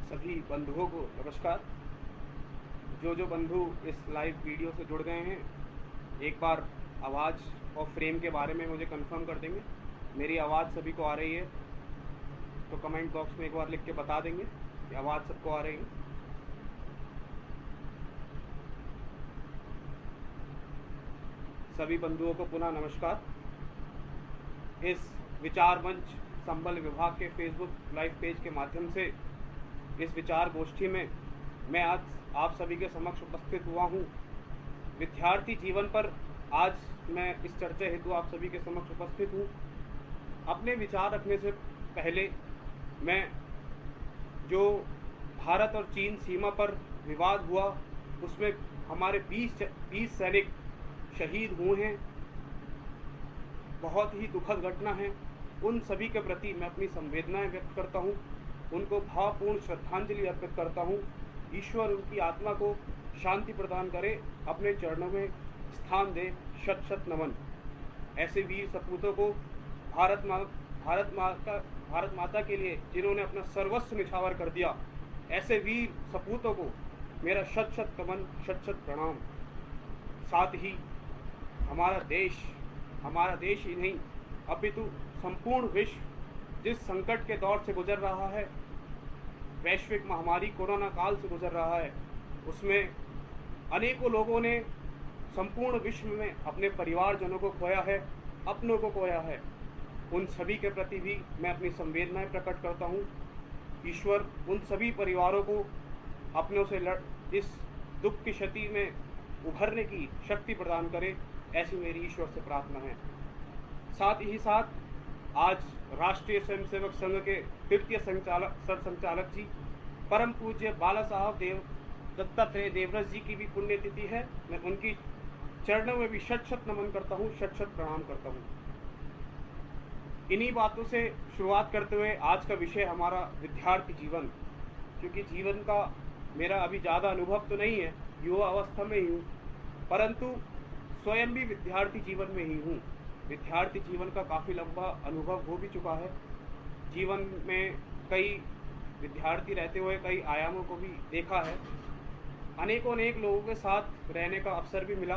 सभी बंधुओं को नमस्कार। जो बंधु इस लाइव वीडियो से जुड़ गए हैं, एक बार आवाज़ और फ्रेम के बारे में मुझे कंफर्म कर देंगे। मेरी आवाज़ सभी को आ रही है तो कमेंट बॉक्स में एक बार लिख के बता देंगे कि आवाज़ सबको आ रही है। सभी बंधुओं को पुनः नमस्कार। इस विचार मंच संबल विभाग के फेसबुक लाइव पेज के माध्यम से इस विचार गोष्ठी में मैं आज आप सभी के समक्ष उपस्थित हुआ हूँ। विद्यार्थी जीवन पर आज मैं इस चर्चा हेतु आप सभी के समक्ष उपस्थित हूँ। अपने विचार रखने से पहले मैं जो भारत और चीन सीमा पर विवाद हुआ उसमें हमारे 20 सैनिक शहीद हुए हैं, बहुत ही दुखद घटना है। उन सभी के प्रति मैं अपनी संवेदनाएं व्यक्त करता हूँ, उनको भावपूर्ण श्रद्धांजलि अर्पित करता हूँ। ईश्वर उनकी आत्मा को शांति प्रदान करे, अपने चरणों में स्थान दे। शत शत नमन। ऐसे वीर सपूतों को भारत माता के लिए जिन्होंने अपना सर्वस्व निछावर कर दिया, ऐसे वीर सपूतों को मेरा शत शत नमन, शत शत प्रणाम। साथ ही हमारा देश ही नहीं अपितु संपूर्ण विश्व जिस संकट के दौर से गुजर रहा है, वैश्विक महामारी कोरोना काल से गुजर रहा है, उसमें अनेकों लोगों ने संपूर्ण विश्व में अपने परिवारजनों को खोया है, अपनों को खोया है। उन सभी के प्रति भी मैं अपनी संवेदनाएं प्रकट करता हूँ। ईश्वर उन सभी परिवारों को अपनों से इस दुख की क्षति में उभरने की शक्ति प्रदान करे, ऐसी मेरी ईश्वर से प्रार्थना है। साथ ही साथ आज राष्ट्रीय स्वयंसेवक संघ के तृतीय सरसंचालक जी परम पूज्य बाला साहब दत्तात्रेय देवव्रत जी की भी पुण्यतिथि है। मैं उनकी चरणों में भी शत शत नमन करता हूँ, शत शत प्रणाम करता हूँ। इन्हीं बातों से शुरुआत करते हुए आज का विषय हमारा विद्यार्थी जीवन। क्योंकि जीवन का मेरा अभी ज़्यादा अनुभव तो नहीं है, युवा अवस्था में ही हूँ, परंतु स्वयं भी विद्यार्थी जीवन में ही हूँ। विद्यार्थी जीवन का काफ़ी लंबा अनुभव हो भी चुका है। जीवन में कई विद्यार्थी रहते हुए कई आयामों को भी देखा है। अनेक लोगों के साथ रहने का अवसर भी मिला,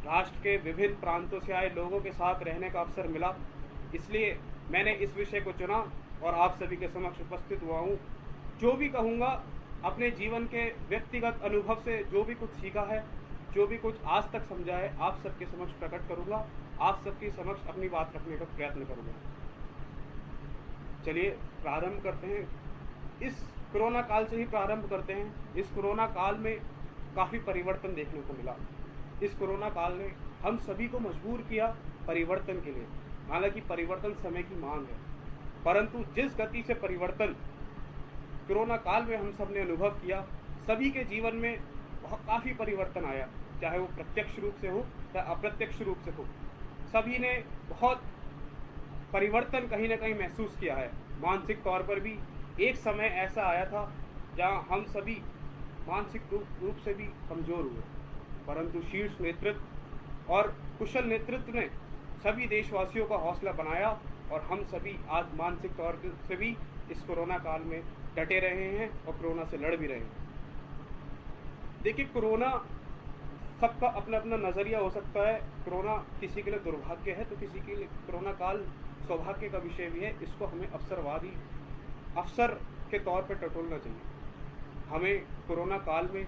राष्ट्र के विभिन्न प्रांतों से आए लोगों के साथ रहने का अवसर मिला। इसलिए मैंने इस विषय को चुना और आप सभी के समक्ष उपस्थित हुआ हूँ। जो भी कहूँगा अपने जीवन के व्यक्तिगत अनुभव से जो भी कुछ सीखा है, जो भी कुछ आज तक समझा है, आप सबके समक्ष प्रकट करूँगा, आप सबके समक्ष अपनी बात रखने का प्रयत्न करूँगा। चलिए प्रारंभ करते हैं। इस कोरोना काल से ही प्रारंभ करते हैं। इस कोरोना काल में काफ़ी परिवर्तन देखने को मिला। इस कोरोना काल ने हम सभी को मजबूर किया परिवर्तन के लिए। हालांकि परिवर्तन समय की मांग है, परंतु जिस गति से परिवर्तन कोरोना काल में हम सब ने अनुभव किया, सभी के जीवन में काफ़ी परिवर्तन आया, चाहे वो प्रत्यक्ष रूप से हो चाहे अप्रत्यक्ष रूप से हो। सभी ने बहुत परिवर्तन कहीं ना कहीं महसूस किया है। मानसिक तौर पर भी एक समय ऐसा आया था जहां हम सभी मानसिक रूप से भी कमज़ोर हुए, परंतु शीर्ष नेतृत्व और कुशल नेतृत्व ने सभी देशवासियों का हौसला बनाया और हम सभी आज मानसिक तौर से भी इस कोरोना काल में डटे रहे हैं और कोरोना से लड़ भी रहे हैं। देखिए, कोरोना सबका अपना अपना नज़रिया हो सकता है। कोरोना किसी के लिए दुर्भाग्य है तो किसी के लिए कोरोना काल सौभाग्य का विषय भी है। इसको हमें अवसर के तौर पर टटोलना चाहिए। हमें कोरोना काल में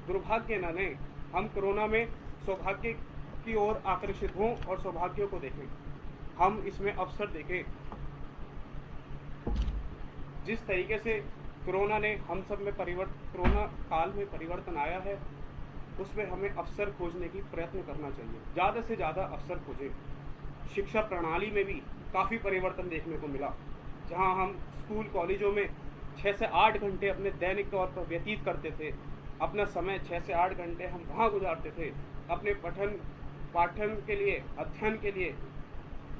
दुर्भाग्य न लें, हम कोरोना में सौभाग्य की ओर आकर्षित हों और सौभाग्यों को देखें। हम इसमें अवसर देखें। जिस तरीके से कोरोना ने हम सब में कोरोना काल में परिवर्तन आया है, उसमें हमें अवसर खोजने की प्रयत्न करना चाहिए। ज़्यादा से ज़्यादा अवसर खोजें। शिक्षा प्रणाली में भी काफ़ी परिवर्तन देखने को मिला। जहां हम स्कूल कॉलेजों में 6 से 8 घंटे अपने दैनिक तौर पर व्यतीत करते थे, अपना समय 6 से 8 घंटे हम वहाँ गुजारते थे अपने पाठन के लिए, अध्ययन के लिए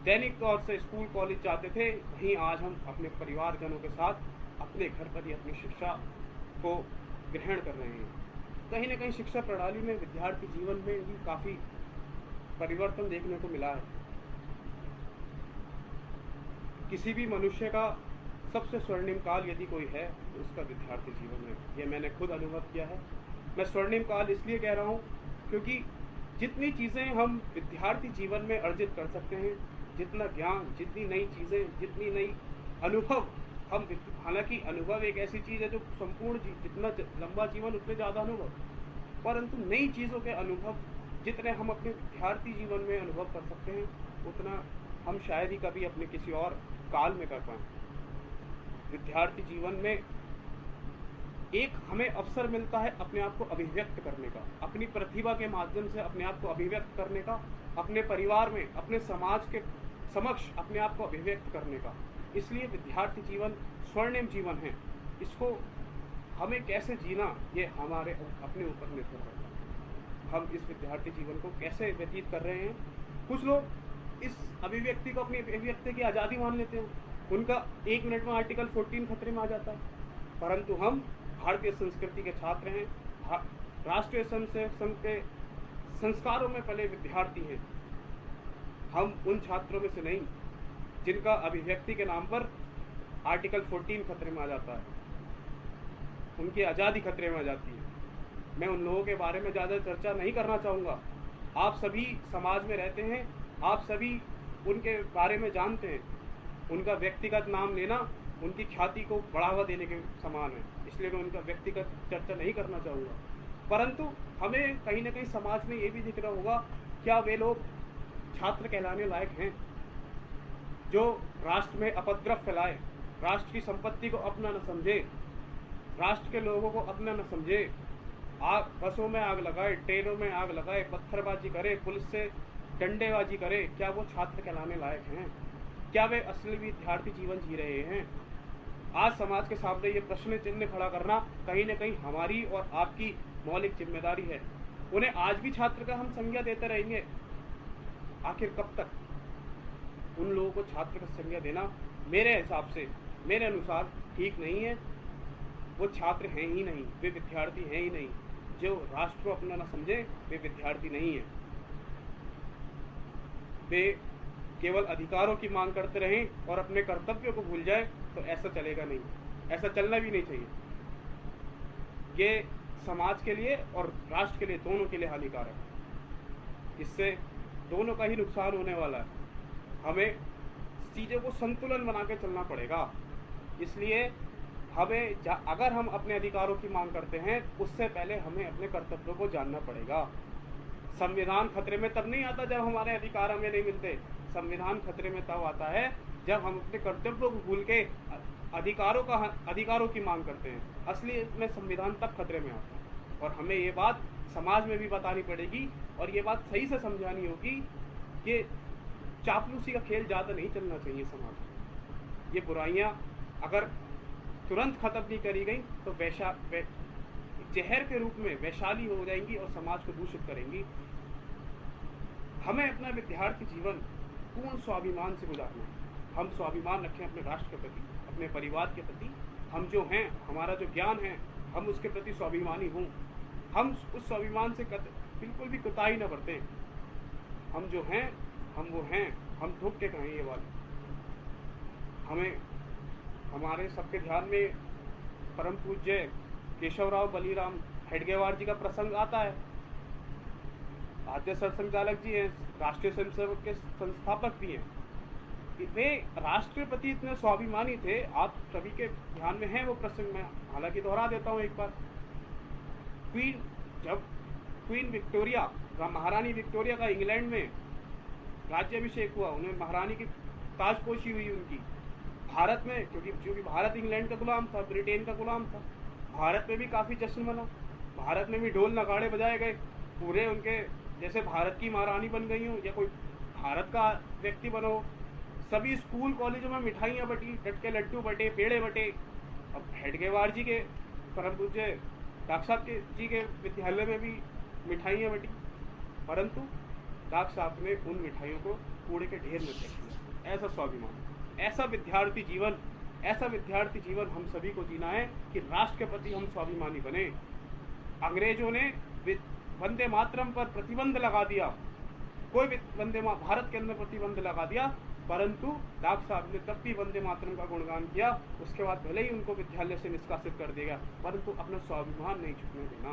दैनिक तौर से स्कूल कॉलेज जाते थे। वहीं आज हम अपने परिवारजनों के साथ अपने घर पर ही अपनी शिक्षा को ग्रहण कर रहे हैं। कहीं ना कहीं शिक्षा प्रणाली में विद्यार्थी जीवन में भी काफ़ी परिवर्तन देखने को मिला है। किसी भी मनुष्य का सबसे स्वर्णिम काल यदि कोई है तो उसका विद्यार्थी जीवन है। ये मैंने खुद अनुभव किया है। मैं स्वर्णिम काल इसलिए कह रहा हूँ क्योंकि जितनी चीज़ें हम विद्यार्थी जीवन में अर्जित कर सकते हैं, जितना ज्ञान, जितनी नई चीज़ें, जितनी नई अनुभव हम, हालांकि अनुभव एक ऐसी चीज़ है जो संपूर्ण जितना लंबा जीवन उतने ज़्यादा अनुभव, परंतु नई चीज़ों के अनुभव जितने हम अपने विद्यार्थी जीवन में अनुभव कर सकते हैं उतना हम शायद ही कभी अपने किसी और काल में कर पाएँ। विद्यार्थी जीवन में एक हमें अवसर मिलता है अपने आप को अभिव्यक्त करने का, अपनी प्रतिभा के माध्यम से अपने आप को अभिव्यक्त करने का, अपने परिवार में, अपने समाज के समक्ष अपने आप को अभिव्यक्त करने का। इसलिए विद्यार्थी जीवन स्वर्णिम जीवन है। इसको हमें कैसे जीना ये हमारे अपने ऊपर निर्भर करता है। हम इस विद्यार्थी जीवन को कैसे व्यतीत कर रहे हैं। कुछ लोग इस अभिव्यक्ति को अपनी अभिव्यक्ति की आज़ादी मान लेते हैं, उनका 1 मिनट में आर्टिकल 14 खतरे में आ जाता है, परंतु हम भारतीय संस्कृति के छात्र हैं, राष्ट्रीय संघ के संस्कारों में पले विद्यार्थी हैं। हम उन छात्रों में से नहीं जिनका अभिव्यक्ति के नाम पर आर्टिकल 14 खतरे में आ जाता है, उनकी आज़ादी खतरे में आ जाती है। मैं उन लोगों के बारे में ज़्यादा चर्चा नहीं करना चाहूँगा। आप सभी समाज में रहते हैं, आप सभी उनके बारे में जानते हैं। उनका व्यक्तिगत नाम लेना उनकी ख्याति को बढ़ावा देने के समान है, इसलिए मैं उनका व्यक्तिगत चर्चा नहीं करना चाहूँगा। परंतु हमें कहीं ना कहीं समाज में ये भी दिख रहा होगा, क्या वे लोग छात्र कहलाने लायक हैं जो राष्ट्र में अपद्रव फैलाए, राष्ट्र की संपत्ति को अपना न समझे, राष्ट्र के लोगों को अपना न समझे, बसों में आग लगाए, ट्रेनों में आग लगाए, पत्थरबाजी करे, पुलिस से डंडेबाजी करे, क्या वो छात्र कहलाने लायक हैं? क्या वे असली विद्यार्थी जीवन जी रहे हैं? आज समाज के सामने ये प्रश्न चिन्ह खड़ा करना कहीं न कहीं हमारी और आपकी मौलिक जिम्मेदारी है। उन्हें आज भी छात्र का हम संज्ञा देते रहेंगे, आखिर कब तक? उन लोगों को छात्र का संज्ञा देना मेरे हिसाब से, मेरे अनुसार ठीक नहीं है। वो छात्र हैं ही नहीं, वे विद्यार्थी हैं ही नहीं। जो राष्ट्र को अपना न समझे वे विद्यार्थी नहीं है। वे केवल अधिकारों की मांग करते रहें और अपने कर्तव्यों को भूल जाए तो ऐसा चलेगा नहीं, ऐसा चलना भी नहीं चाहिए। ये समाज के लिए और राष्ट्र के लिए, दोनों के लिए हानिकारक है। इससे दोनों का ही नुकसान होने वाला है। हमें चीज़ों को संतुलन बना के चलना पड़ेगा। इसलिए हमें अगर हम अपने अधिकारों की मांग करते हैं उससे पहले हमें अपने कर्तव्यों को जानना पड़ेगा। संविधान खतरे में तब नहीं आता जब हमारे अधिकार हमें नहीं मिलते। संविधान खतरे में तब आता है जब हम अपने कर्तव्यों को भूल के अधिकारों की मांग करते हैं। असली में संविधान तब खतरे में आता है और हमें ये बात समाज में भी बतानी पड़ेगी और ये बात सही से समझानी होगी कि चापलूसी का खेल ज़्यादा नहीं चलना चाहिए समाज में। ये बुराइयाँ अगर तुरंत खत्म नहीं करी गई तो जहर के रूप में वैशाली हो जाएंगी और समाज को दूषित करेंगी। हमें अपना विद्यार्थी जीवन पूर्ण स्वाभिमान से गुजारना है। हम स्वाभिमान रखें अपने राष्ट्र के प्रति, अपने परिवार के प्रति। हम जो हैं, हमारा जो ज्ञान है, हम उसके प्रति स्वाभिमानी हों। हम उस स्वाभिमान से बिल्कुल भी कुताही न बरतें। हम जो हैं हम वो हैं, हम ठोक के कहें ये बात। हमें हमारे सबके ध्यान में परम पूज्य केशवराव बलीराम हेडगेवार जी का प्रसंग आता है। आद्य सरसंघचालक जी हैं, राष्ट्रीय स्वयंसेवक के संस्थापक भी हैं। वे राष्ट्रपति इतने स्वाभिमानी थे, आप सभी के ध्यान में है वो प्रसंग। में हालांकि दोहरा देता हूँ एक बार। जब क्वीन विक्टोरिया, महारानी विक्टोरिया का इंग्लैंड में राज्याभिषेक हुआ, उन्हें महारानी की ताजपोशी हुई उनकी। भारत में, क्योंकि भारत इंग्लैंड का गुलाम था, ब्रिटेन का गुलाम था, भारत में भी काफ़ी जश्न मना। भारत में भी ढोल नगाड़े बजाए गए, पूरे उनके जैसे भारत की महारानी बन गई हो या कोई भारत का व्यक्ति बनो। सभी स्कूल कॉलेजों में मिठाइयाँ बटी, टटके लड्डू बटे, पेड़े बटे। अब हेडगेवार जी के, परम पूज्य डॉक्टर साहब जी के विद्यालय में भी मिठाइयाँ बटी, परंतु डॉक्टर साहब ने उन मिठाइयों को कूड़े के ढेर में फेंक दिया। ऐसा स्वाभिमान, ऐसा विद्यार्थी जीवन हम सभी को जीना है कि राष्ट्र के प्रति हम स्वाभिमानी बने। अंग्रेजों ने वंदे मातरम पर प्रतिबंध लगा दिया, भारत के अंदर प्रतिबंध लगा दिया परंतु डॉक्टर साहब ने तब भी वंदे मातरम का गुणगान किया। उसके बाद भले ही उनको विद्यालय से निष्कासित कर दिया, परंतु अपना स्वाभिमान नहीं छूटने देना।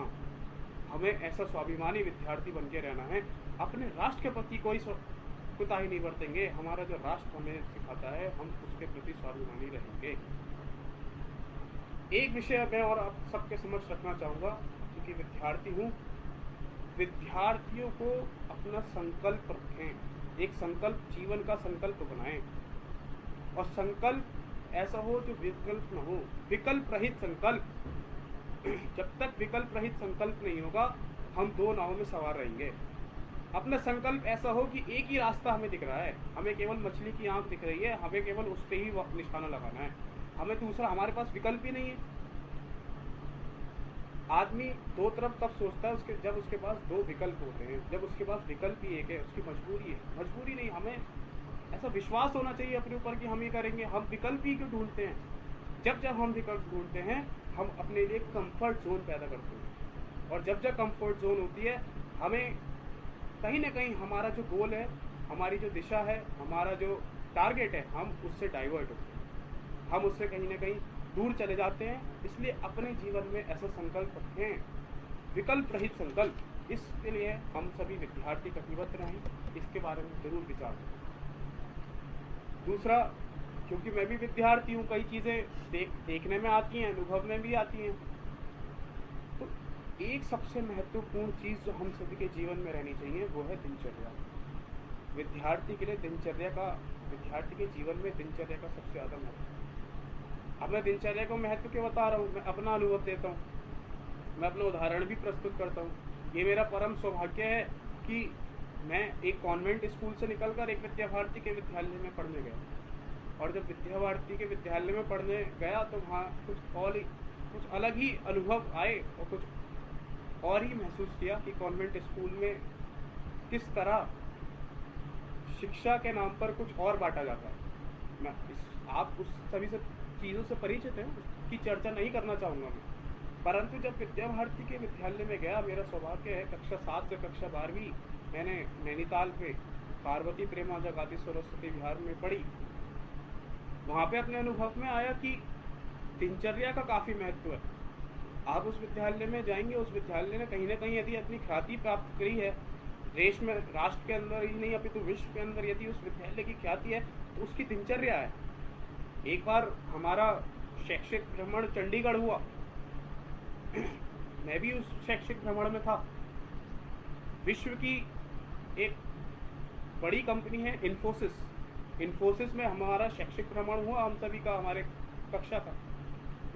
हमें ऐसा स्वाभिमानी विद्यार्थी बन के रहना है। अपने राष्ट्र के प्रति कोई कुताही नहीं बरतेंगे। हमारा जो राष्ट्र हमें सिखाता है, हम उसके प्रति स्वाभिमानी रहेंगे। एक विषय मैं और आप सबके समक्ष रखना चाहूँगा, क्योंकि विद्यार्थी हूँ। विद्यार्थियों को अपना संकल्प रखें, एक संकल्प, जीवन का संकल्प बनाएं, और संकल्प ऐसा हो जो विकल्प न हो, विकल्प रहित संकल्प। जब तक विकल्प रहित संकल्प नहीं होगा, हम दो नावों में सवार रहेंगे। अपना संकल्प ऐसा हो कि एक ही रास्ता हमें दिख रहा है, हमें केवल मछली की आंख दिख रही है, हमें केवल उस पर ही निशाना लगाना है, हमें दूसरा, हमारे पास विकल्प ही नहीं है। आदमी दो तरफ तब सोचता है जब उसके पास दो विकल्प होते हैं। जब उसके पास विकल्प ही एक है, उसकी मजबूरी है। मजबूरी नहीं, हमें ऐसा विश्वास होना चाहिए अपने ऊपर कि हम ये करेंगे। हम विकल्प ही क्यों ढूंढते हैं? जब हम विकल्प ढूंढते हैं, हम अपने लिए कंफर्ट जोन पैदा करते हैं, और जब कंफर्ट जोन होती है, हमें कहीं ना कहीं हमारा जो गोल है, हमारी जो दिशा है, हमारा जो टारगेट है, हम उससे डाइवर्ट होते हैं, हम उससे कहीं ना कहीं दूर चले जाते हैं। इसलिए अपने जीवन में ऐसा संकल्प रखें, विकल्प रहित संकल्प। इसके लिए हम सभी विद्यार्थी कटिबद्ध रहें, इसके बारे में जरूर विचार करें। दूसरा, क्योंकि मैं भी विद्यार्थी हूँ, कई चीज़ें देखने में आती हैं, अनुभव में भी आती हैं। तो एक सबसे महत्वपूर्ण चीज़ जो हम सभी के जीवन में रहनी चाहिए, वो है दिनचर्या। विद्यार्थी के लिए विद्यार्थी के जीवन में दिनचर्या का सबसे ज़्यादा महत्व। अब मैं दिनचर्या को महत्व क्यों बता रहा हूँ? मैं अपना अनुभव देता हूँ, मैं अपना उदाहरण भी प्रस्तुत करता हूँ। ये मेरा परम सौभाग्य है कि मैं एक कॉन्वेंट स्कूल से निकलकर एक विद्या भारती के विद्यालय में पढ़ने गया, और जब विद्या भारती के विद्यालय में पढ़ने गया तो वहाँ कुछ अलग ही अनुभव आए, और कुछ और ही महसूस किया कि कॉन्वेंट स्कूल में किस तरह शिक्षा के नाम पर कुछ और बांटा जाता है। आप उस सभी से चीज़ों से परिचित हैं, उसकी चर्चा नहीं करना चाहूँगा मैं। परंतु जब विद्या भारती के विद्यालय में गया, मेरा सौभाग्य है कक्षा 7 से कक्षा 12वीं मैंने नैनीताल पे पार्वती प्रेमाजा गादी सरस्वती विहार में पढ़ी। वहाँ पे अपने अनुभव में आया कि दिनचर्या का काफ़ी महत्व है। आप उस विद्यालय में जाएंगे, उस विद्यालय ने कहीं ना कहीं यदि अपनी ख्याति प्राप्त करी है देश में, राष्ट्र के अंदर ही नहीं अपितु विश्व के अंदर, यदि उस विद्यालय की ख्याति है, तो उसकी दिनचर्या है। एक बार हमारा शैक्षिक भ्रमण चंडीगढ़ हुआ, मैं भी उस शैक्षिक भ्रमण में था। विश्व की एक बड़ी कंपनी है इन्फोसिस में हमारा शैक्षिक भ्रमण हुआ, हम सभी का, हमारे कक्षा था।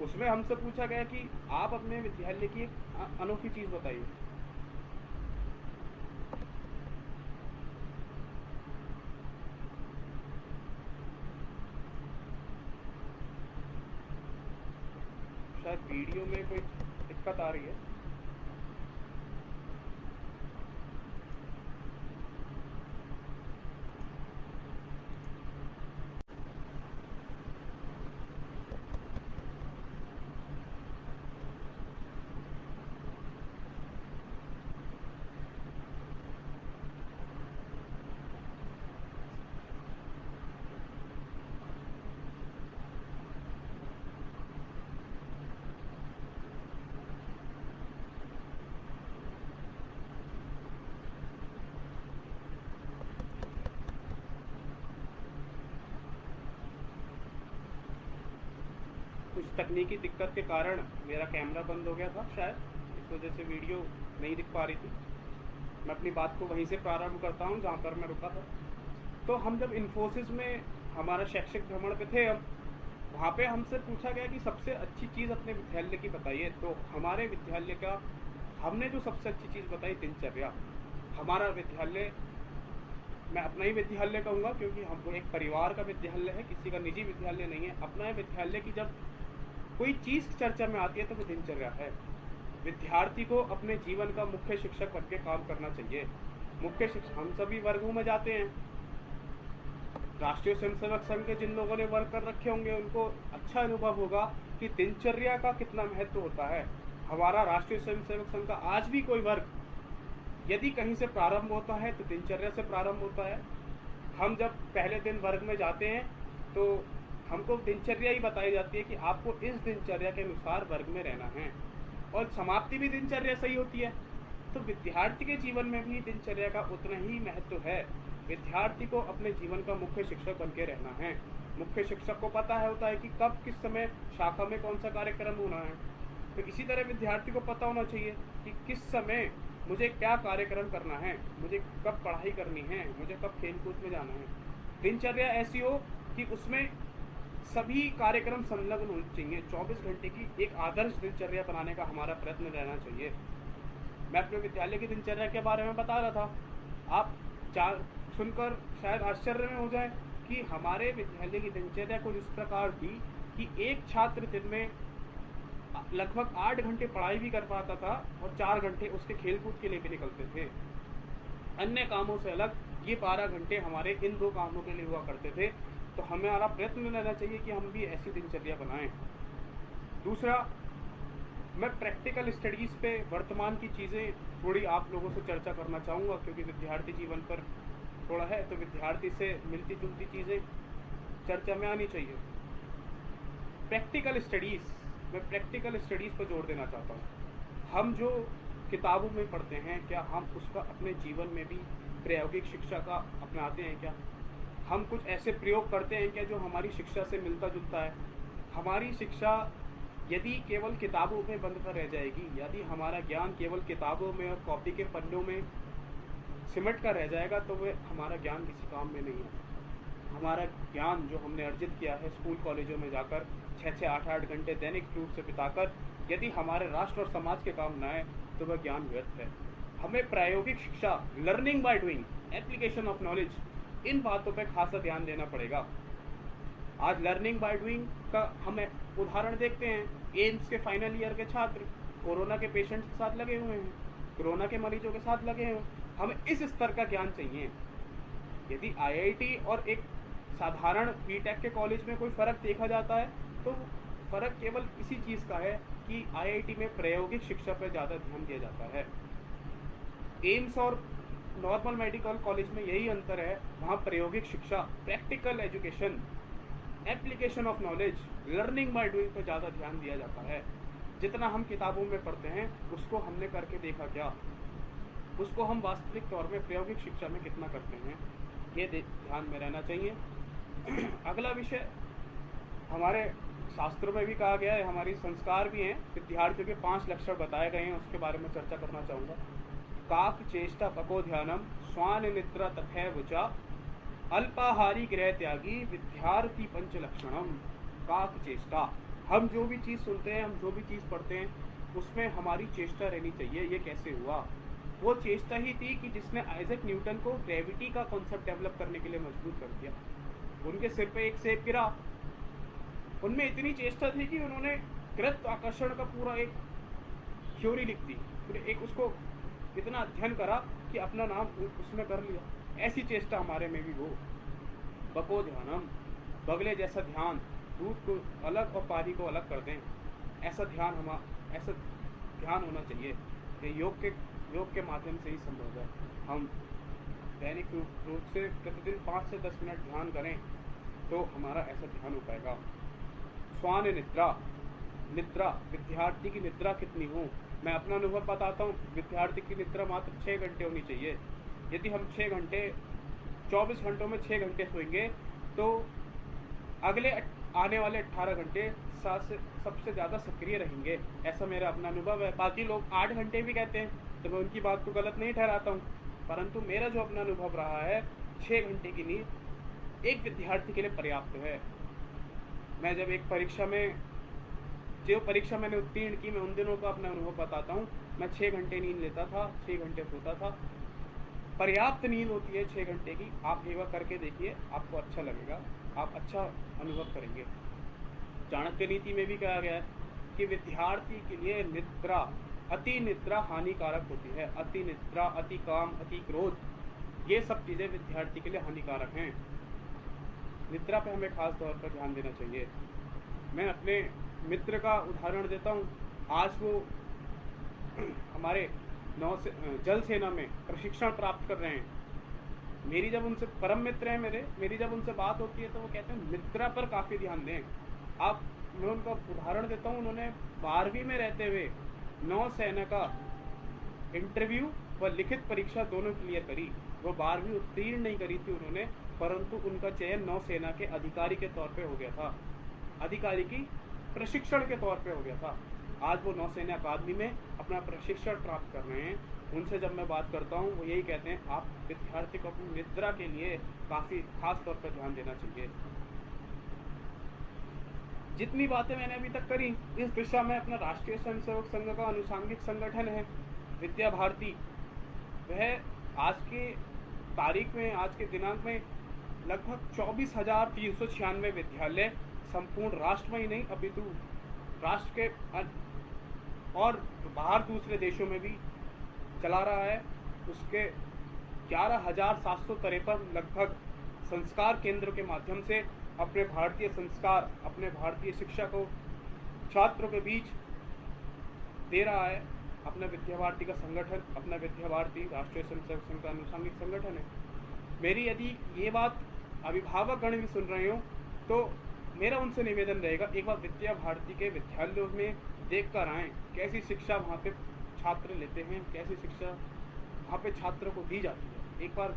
उसमें हमसे पूछा गया कि आप अपने विद्यालय की एक अनोखी चीज़ बताइए। शायद वीडियो में कोई दिक्कत आ रही है। कुछ तकनीकी दिक्कत के कारण मेरा कैमरा बंद हो गया था, शायद इस वजह से वीडियो नहीं दिख पा रही थी। मैं अपनी बात को वहीं से प्रारंभ करता हूँ जहाँ पर मैं रुका था। तो हम जब इन्फोसिस में हमारा शैक्षिक भ्रमण पे थे, अब वहाँ पे हमसे पूछा गया कि सबसे अच्छी चीज़ अपने विद्यालय की बताइए। तो हमारे विद्यालय का हमने जो सबसे अच्छी चीज़ बताई, दिनचर्या। हमारा विद्यालय, मैं अपना ही विद्यालय कहूँगा क्योंकि हम एक परिवार का विद्यालय है, किसी का निजी विद्यालय नहीं है। अपना विद्यालय की जब कोई चीज़ चर्चा में आती है तो वो दिनचर्या है। विद्यार्थी को अपने जीवन का मुख्य शिक्षक बन के काम करना चाहिए। मुख्य शिक्षक, हम सभी वर्गों में जाते हैं। राष्ट्रीय स्वयंसेवक संघ के जिन लोगों ने वर्ग कर रखे होंगे, उनको अच्छा अनुभव होगा कि दिनचर्या का कितना महत्व होता है। हमारा राष्ट्रीय स्वयंसेवक संघ का आज भी कोई वर्ग यदि कहीं से प्रारंभ होता है तो दिनचर्या से प्रारंभ होता है। हम जब पहले दिन वर्ग में जाते हैं तो हमको दिनचर्या ही बताई जाती है कि आपको इस दिनचर्या के अनुसार वर्ग में रहना है, और समाप्ति भी दिनचर्या सही होती है। तो विद्यार्थी के जीवन में भी दिनचर्या का उतना ही महत्व है। विद्यार्थी को अपने जीवन का मुख्य शिक्षक बन के रहना है। मुख्य शिक्षक को पता होता है कि कब किस समय शाखा में कौन सा कार्यक्रम होना है। तो इसी तरह विद्यार्थी को पता होना चाहिए कि किस समय मुझे क्या कार्यक्रम करना है, मुझे कब पढ़ाई करनी है, मुझे कब खेल कूद में जाना है। दिनचर्या ऐसी हो कि उसमें सभी कार्यक्रम संलग्न होने चाहिए। 24 घंटे की एक आदर्श दिनचर्या बनाने का हमारा प्रयत्न रहना चाहिए। मैं अपने विद्यालय की दिनचर्या के बारे में बता रहा था। आप सुनकर शायद आश्चर्य में हो जाए कि हमारे विद्यालय की दिनचर्या कुछ इस प्रकार थी कि एक छात्र दिन में लगभग 8 घंटे पढ़ाई भी कर पाता था और 4 घंटे उसके खेलकूद के लिए भी निकलते थे। अन्य कामों से अलग ये 12 घंटे हमारे इन 2 कामों के लिए हुआ करते थे। तो हमारा प्रयत्न रहना चाहिए कि हम भी ऐसी दिनचर्या बनाएं। दूसरा, मैं प्रैक्टिकल स्टडीज़ पे वर्तमान की चीज़ें थोड़ी आप लोगों से चर्चा करना चाहूँगा, क्योंकि विद्यार्थी जीवन पर थोड़ा है तो विद्यार्थी से मिलती जुलती चीज़ें चर्चा में आनी चाहिए। प्रैक्टिकल स्टडीज़, मैं प्रैक्टिकल स्टडीज़ पर जोर देना चाहता हूँ। हम जो किताबों में पढ़ते हैं, क्या हम उसका अपने जीवन में भी प्रायोगिक शिक्षा का अपनाते हैं? क्या हम कुछ ऐसे प्रयोग करते हैं क्या जो हमारी शिक्षा से मिलता जुलता है? हमारी शिक्षा यदि केवल किताबों में बंद कर रह जाएगी, यदि हमारा ज्ञान केवल किताबों में और कॉपी के पन्नों में सिमट कर रह जाएगा, तो वह हमारा ज्ञान किसी काम में नहीं है। हमारा ज्ञान जो हमने अर्जित किया है स्कूल कॉलेजों में जाकर 6-6, 8-8 घंटे दैनिक रूप से बिताकर, यदि हमारे राष्ट्र और समाज के काम न आए तो वह ज्ञान व्यर्थ है। हमें प्रायोगिक शिक्षा, learning by doing, application of knowledge, इन बातों पर खासा ध्यान देना पड़ेगा। आज लर्निंग बाय डूइंग का हम उदाहरण देखते हैं। एम्स के फाइनल ईयर के छात्र कोरोना के पेशेंट्स के साथ लगे हुए हैं, कोरोना के मरीजों के साथ लगे हुए हैं। हमें इस स्तर का ज्ञान चाहिए। यदि आईआईटी और एक साधारण बीटेक के कॉलेज में कोई फ़र्क देखा जाता है तो फ़र्क केवल इसी चीज़ का है कि आईआईटी में प्रायोगिक शिक्षा पर ज़्यादा ध्यान दिया जाता है। एम्स और नॉर्मल मेडिकल कॉलेज में यही अंतर है, वहाँ प्रायोगिक शिक्षा, practical education, application of knowledge, learning by doing पर ज़्यादा ध्यान दिया जाता है। जितना हम किताबों में पढ़ते हैं उसको हमने करके देखा क्या, उसको हम वास्तविक तौर में प्रायोगिक शिक्षा में कितना करते हैं, ये ध्यान में रहना चाहिए। अगला विषय, हमारे शास्त्रों में भी कहा गया है, हमारी संस्कार भी हैं, विद्यार्थियों के 5 लक्षण बताए गए हैं, उसके बारे में चर्चा करना चाहूँगा। काक चेष्टा पको ध्यानम स्वान निद्रा तथैव च अल्पाहारी गृह त्यागी विद्यार्थी पंच लक्षणम। काक चेष्टा, हम जो भी चीज़ सुनते हैं, हम जो भी चीज़ पढ़ते हैं, उसमें हमारी चेष्टा रहनी चाहिए। ये कैसे हुआ? वो चेष्टा ही थी कि जिसने आइजैक न्यूटन को ग्रेविटी का कॉन्सेप्ट डेवलप करने के लिए मजबूर कर दिया। उनके सिर पे एक सेब गिरा, उनमें इतनी चेष्टा थी कि उन्होंने गुरुत्वाकर्षण का पूरा एक थ्योरी लिख दी, फिर एक उसको इतना अध्ययन करा कि अपना नाम उसमें कर लिया। ऐसी चेष्टा हमारे में भी हो। बको ध्यानम, बगले जैसा ध्यान, दूध को अलग और पानी को अलग कर दें, ऐसा ध्यान होना चाहिए कि योग के माध्यम से ही संभव है। हम दैनिक रूप से प्रतिदिन 5 से 10 मिनट ध्यान करें तो हमारा ऐसा ध्यान हो पाएगा। स्वान निद्रा, निद्रा, विद्यार्थी की निद्रा कितनी हो? मैं अपना अनुभव बताता हूँ। विद्यार्थी की निद्रा मात्र 6 घंटे होनी चाहिए। यदि हम 6 घंटे 24 घंटों में 6 घंटे सोएंगे तो अगले आने वाले 18 घंटे सबसे ज़्यादा सक्रिय रहेंगे। ऐसा मेरा अपना अनुभव है। बाकी लोग 8 घंटे भी कहते हैं तो मैं उनकी बात को गलत नहीं ठहराता हूँ, परंतु मेरा जो अपना अनुभव रहा है, 6 घंटे की नींद एक विद्यार्थी के लिए पर्याप्त है। मैं जब एक परीक्षा में जो परीक्षा मैंने उत्तीर्ण की, मैं उन दिनों का अपना अनुभव बताता हूँ। मैं 6 घंटे नींद लेता था, 6 घंटे सोता था। पर्याप्त नींद होती है 6 घंटे की। आप एक बार करके देखिए, आपको अच्छा लगेगा, आप अच्छा अनुभव करेंगे। चाणक्य नीति में भी कहा गया है कि विद्यार्थी के लिए निद्रा, अति निद्रा हानिकारक होती है। अति निद्रा, अति काम, अति क्रोध, ये सब चीज़ें विद्यार्थी के लिए हानिकारक हैं। निद्रा पे हमें खास तौर पर ध्यान देना चाहिए। मैं अपने मित्र का उदाहरण देता हूँ। आज वो हमारे जल सेना में प्रशिक्षण प्राप्त कर रहे हैं। मेरी जब उनसे, परम मित्र हैं मेरी जब उनसे बात होती है तो वो कहते हैं मित्रा पर काफ़ी ध्यान दें आप। मैं उनका उदाहरण देता हूँ, उन्होंने 12वीं में रहते हुए नौसेना का इंटरव्यू व लिखित परीक्षा दोनों क्लियर करी। वो 12वीं उत्तीर्ण नहीं करी थी उन्होंने, परंतु उनका चयन नौसेना के अधिकारी के तौर पे हो गया था, अधिकारी की प्रशिक्षण के तौर पे हो गया था। आज वो नौसेना अकादमी में अपना प्रशिक्षण प्राप्त कर रहे हैं। उनसे जब मैं बात करता हूँ वो यही कहते हैं आप विद्यार्थी को अपनी निद्रा के लिए काफ़ी खास तौर पर ध्यान देना चाहिए। जितनी बातें मैंने अभी तक करी, इस दिशा में अपना राष्ट्रीय स्वयंसेवक संघ का अनुषांगिक संगठन है विद्या भारती, वह आज के तारीख में, आज के दिनांक में लगभग 24,396 विद्यालय संपूर्ण राष्ट्र में ही नहीं अपितु राष्ट्र के और बाहर दूसरे देशों में भी चला रहा है। उसके 11,753 लगभग संस्कार केंद्र के माध्यम से अपने भारतीय संस्कार, अपने भारतीय शिक्षा को छात्रों के बीच दे रहा है। अपना विद्या भारती का संगठन, अपना विद्या भारती राष्ट्रीय स्वयंसेवक संघ का अनुषांगिक संगठन है। मेरी यदि ये बात अभिभावकगण भी सुन रहे हो तो मेरा उनसे निवेदन रहेगा, एक बार विद्या भारती के विद्यालयों में देख कर आएँ कैसी शिक्षा वहाँ पे छात्र लेते हैं, कैसी शिक्षा वहाँ पे छात्रों को दी जाती है। एक बार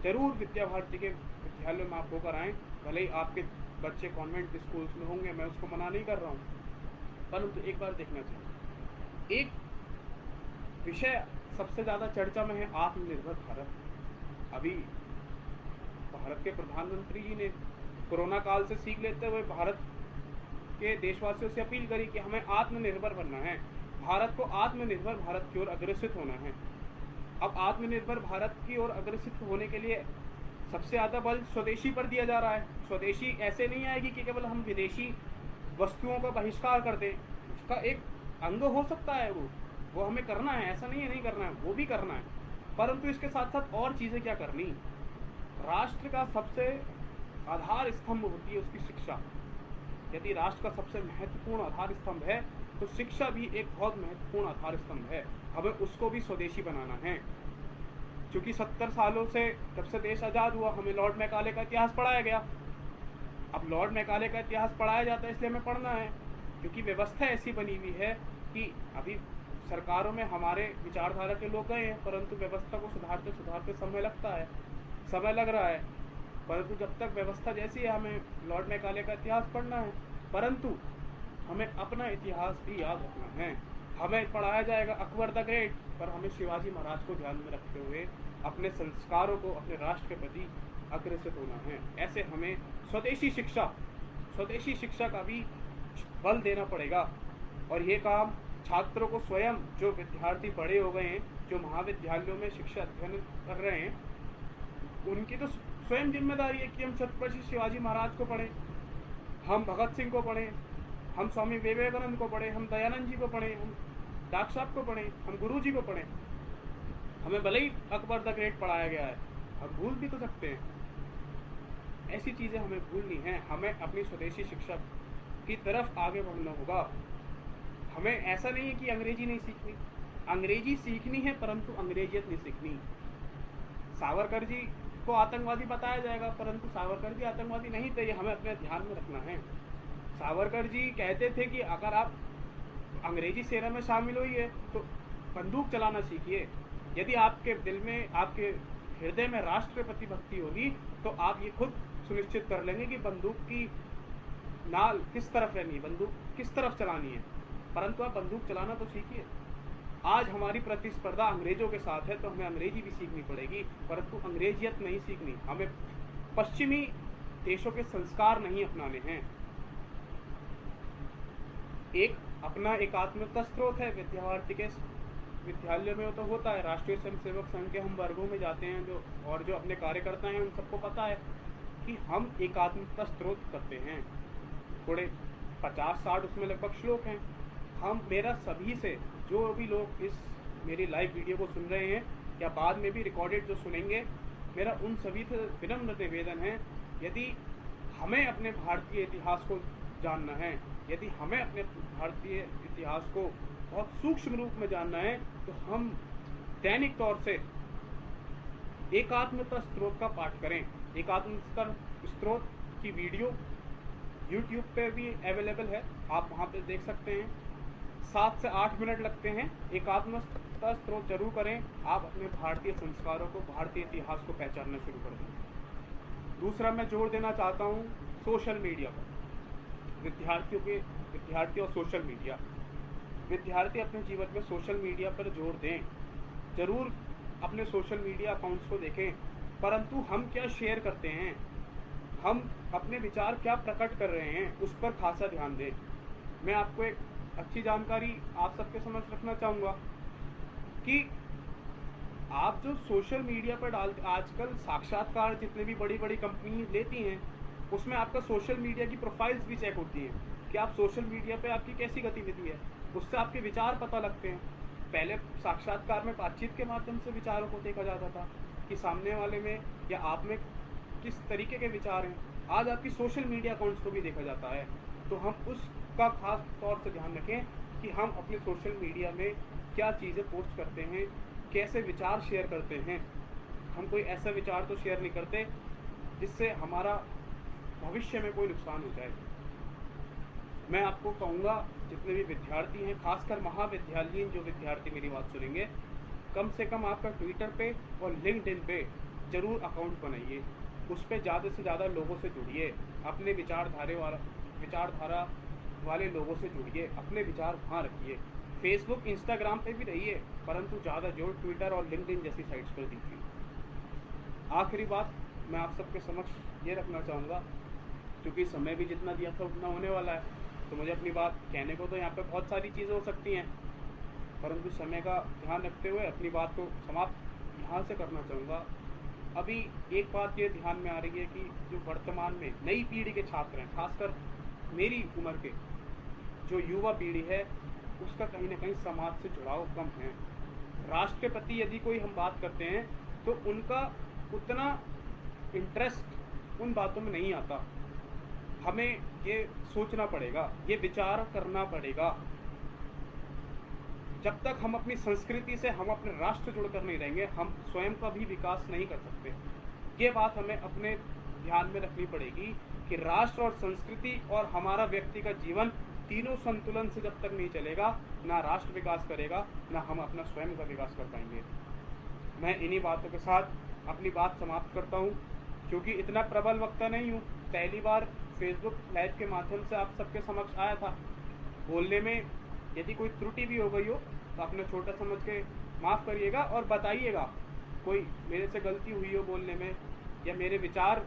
जरूर विद्या भारती के विद्यालय में आप होकर आएँ। भले ही आपके बच्चे कॉन्वेंट स्कूल्स में होंगे, मैं उसको मना नहीं कर रहा हूँ, परंतु एक बार देखना चाहिए। एक विषय सबसे ज़्यादा चर्चा में है आत्मनिर्भर भारत। अभी भारत के प्रधानमंत्री जी ने कोरोना काल से सीख लेते हुए भारत के देशवासियों से अपील करी कि हमें आत्मनिर्भर बनना है, भारत को आत्मनिर्भर भारत की ओर अग्रसित होना है। अब आत्मनिर्भर भारत की ओर अग्रसित होने के लिए सबसे ज़्यादा बल स्वदेशी पर दिया जा रहा है। स्वदेशी ऐसे नहीं आएगी कि केवल हम विदेशी वस्तुओं का बहिष्कार कर दें, उसका एक अंग हो सकता है वो हमें करना है, ऐसा नहीं है नहीं करना है, वो भी करना है, परंतु इसके साथ साथ और चीज़ें क्या करनी। राष्ट्र का सबसे आधार स्तंभ होती है उसकी शिक्षा। यदि राष्ट्र का सबसे महत्वपूर्ण आधार स्तंभ है तो शिक्षा भी एक बहुत महत्वपूर्ण आधार स्तंभ है। हमें उसको भी स्वदेशी बनाना है, क्योंकि 70 सालों से जब से देश आज़ाद हुआ हमें लॉर्ड मैकाले का इतिहास पढ़ाया गया। अब लॉर्ड मैकाले का इतिहास पढ़ाया जाता है इसलिए हमें पढ़ना है, क्योंकि व्यवस्था ऐसी बनी हुई है कि अभी सरकारों में हमारे विचारधारा के लोग गए हैं, परंतु व्यवस्था को सुधारते सुधारते समय लगता है, समय लग रहा है। परंतु जब तक व्यवस्था जैसी है हमें लॉर्ड मैकाले का इतिहास पढ़ना है, परंतु हमें अपना इतिहास भी याद रखना है। हमें पढ़ाया जाएगा अकबर द ग्रेट, पर हमें शिवाजी महाराज को ध्यान में रखते हुए अपने संस्कारों को, अपने राष्ट्र के प्रति अग्रसित होना है। ऐसे हमें स्वदेशी शिक्षा का भी बल देना पड़ेगा। और ये काम छात्रों को स्वयं, जो विद्यार्थी बड़े हो गए हैं, जो महाविद्यालयों में शिक्षा अध्ययन कर रहे हैं, उनकी तो स्वयं जिम्मेदारी है कि हम छत्रपति शिवाजी महाराज को पढ़ें, हम भगत सिंह को पढ़ें, हम स्वामी विवेकानंद को पढ़ें, हम दयानंद जी को पढ़ें, हम डॉक्टर साहब को पढ़ें, हम गुरु जी को पढ़ें। हमें भले ही अकबर द ग्रेट पढ़ाया गया है, हम भूल भी तो सकते हैं। ऐसी चीज़ें हमें भूलनी है। हमें अपनी स्वदेशी शिक्षा की तरफ आगे बढ़ना होगा। हमें ऐसा नहीं है कि अंग्रेजी नहीं सीखनी, अंग्रेजी सीखनी है, परंतु अंग्रेजियत नहीं सीखनी। सावरकर जी को आतंकवादी बताया जाएगा, परंतु सावरकर जी आतंकवादी नहीं थे, ये हमें अपने ध्यान में रखना है। सावरकर जी कहते थे कि अगर आप अंग्रेजी सेना में शामिल हुई है तो बंदूक चलाना सीखिए। यदि आपके दिल में, आपके हृदय में राष्ट्र के प्रति भक्ति होगी तो आप ये खुद सुनिश्चित कर लेंगे कि बंदूक की नाल किस तरफ रहनी है, बंदूक किस तरफ चलानी है। परंतु आप बंदूक चलाना तो सीखिए। आज हमारी प्रतिस्पर्धा अंग्रेजों के साथ है तो हमें अंग्रेजी भी सीखनी पड़ेगी, परंतु अंग्रेजियत नहीं सीखनी। हमें पश्चिमी देशों के संस्कार नहीं अपनाने हैं। एक अपना एकात्मकता स्रोत है विद्या भारती के विद्यालय में तो होता है। राष्ट्रीय स्वयंसेवक संघ के हम वर्गों में जाते हैं जो अपने कार्यकर्ता हैं उन सबको पता है कि हम एकात्मकता स्रोत करते हैं। थोड़े 50-60 उसमें लगभग श्लोक हैं। मेरा सभी से, जो भी लोग इस मेरी लाइव वीडियो को सुन रहे हैं या बाद में भी रिकॉर्डेड जो सुनेंगे, मेरा उन सभी से विनम्र निवेदन है, यदि हमें अपने भारतीय इतिहास को जानना है, यदि हमें अपने भारतीय इतिहास को बहुत सूक्ष्म रूप में जानना है, तो हम दैनिक तौर से एकात्मता स्त्रोत का पाठ करें। एकात्मता स्त्रोत की वीडियो यूट्यूब पे भी अवेलेबल है, आप वहाँ पे देख सकते हैं। 7 से 8 मिनट लगते हैं। एकात्मता स्त्रोत जरूर करें, आप अपने भारतीय संस्कारों को, भारतीय इतिहास को पहचानना शुरू कर दें। दूसरा मैं जोर देना चाहता हूँ सोशल मीडिया पर। विद्यार्थी और सोशल मीडिया, विद्यार्थी अपने जीवन में सोशल मीडिया पर जोर दें। जरूर अपने सोशल मीडिया अकाउंट्स को देखें, परंतु हम क्या शेयर करते हैं, हम अपने विचार क्या प्रकट कर रहे हैं, उस पर खासा ध्यान दें। मैं आपको एक अच्छी जानकारी आप सबके समक्ष रखना चाहूँगा कि आप जो सोशल मीडिया पर डालते, आजकल साक्षात्कार जितने भी बड़ी बड़ी कंपनी लेती हैं, उसमें आपका सोशल मीडिया की प्रोफाइल्स भी चेक होती हैं कि आप सोशल मीडिया पे आपकी कैसी गतिविधि है, उससे आपके विचार पता लगते हैं। पहले साक्षात्कार में बातचीत के माध्यम से विचारों को देखा जाता था कि सामने वाले में या आप में किस तरीके के विचार हैं। आज आपकी सोशल मीडिया अकाउंट्स को भी देखा जाता है, तो हम उसका खास तौर से ध्यान रखें कि हम अपने सोशल मीडिया में क्या चीज़ें पोस्ट करते हैं, कैसे विचार शेयर करते हैं। हम कोई ऐसा विचार तो शेयर नहीं करते जिससे हमारा भविष्य में कोई नुकसान हो जाए। मैं आपको कहूँगा, जितने भी विद्यार्थी हैं, खासकर महाविद्यालयीन जो विद्यार्थी मेरी बात सुनेंगे, कम से कम आपका ट्विटर पे और लिंक्डइन पे जरूर अकाउंट बनाइए। उस पर ज़्यादा से ज़्यादा लोगों से जुड़िए, अपने विचारधारा वाले लोगों से जुड़िए, अपने विचार वहाँ रखिए। फेसबुक इंस्टाग्राम पे भी रहिए, परंतु ज़्यादा जोर ट्विटर और लिंक्डइन जैसी साइट्स पर दीजिए। आखिरी बात मैं आप सबके समक्ष ये रखना चाहूँगा, क्योंकि समय भी जितना दिया था उतना होने वाला है, तो मुझे अपनी बात कहने को तो यहाँ पे बहुत सारी चीज़ें हो सकती हैं, परंतु समय का ध्यान रखते हुए अपनी बात को समाप्त यहाँ से करना चाहूँगा। अभी एक बात ये ध्यान में आ रही है कि जो वर्तमान में नई पीढ़ी के छात्र हैं, खासकर मेरी उम्र के जो युवा पीढ़ी है, उसका कहीं ना कहीं समाज से जुड़ाव कम है। राष्ट्र के प्रति यदि कोई हम बात करते हैं तो उनका उतना इंटरेस्ट उन बातों में नहीं आता। हमें ये सोचना पड़ेगा, ये विचार करना पड़ेगा। जब तक हम अपनी संस्कृति से, हम अपने राष्ट्र जुड़कर नहीं रहेंगे, हम स्वयं का भी विकास नहीं कर सकते। ये बात हमें अपने ध्यान में रखनी पड़ेगी कि राष्ट्र और संस्कृति और हमारा व्यक्ति का जीवन, तीनों संतुलन से जब तक नहीं चलेगा, ना राष्ट्र विकास करेगा, ना हम अपना स्वयं का विकास कर पाएंगे। मैं इन्हीं बातों के साथ अपनी बात समाप्त करता हूँ, क्योंकि इतना प्रबल वक्ता नहीं हूँ। पहली बार फेसबुक लाइव के माध्यम से आप सबके समक्ष आया था। बोलने में यदि कोई त्रुटि भी हो गई हो तो आपने छोटा समझ के माफ़ करिएगा और बताइएगा, कोई मेरे से गलती हुई हो बोलने में, या मेरे विचार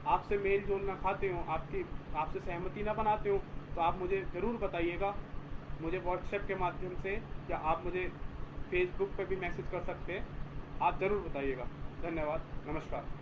आपसे मेल जोल ना खाते हो, आपसे सहमति ना बनाते हो, तो आप मुझे ज़रूर बताइएगा। मुझे व्हाट्सएप के माध्यम से या आप मुझे फेसबुक पे भी मैसेज कर सकते हैं। आप ज़रूर बताइएगा। धन्यवाद, नमस्कार।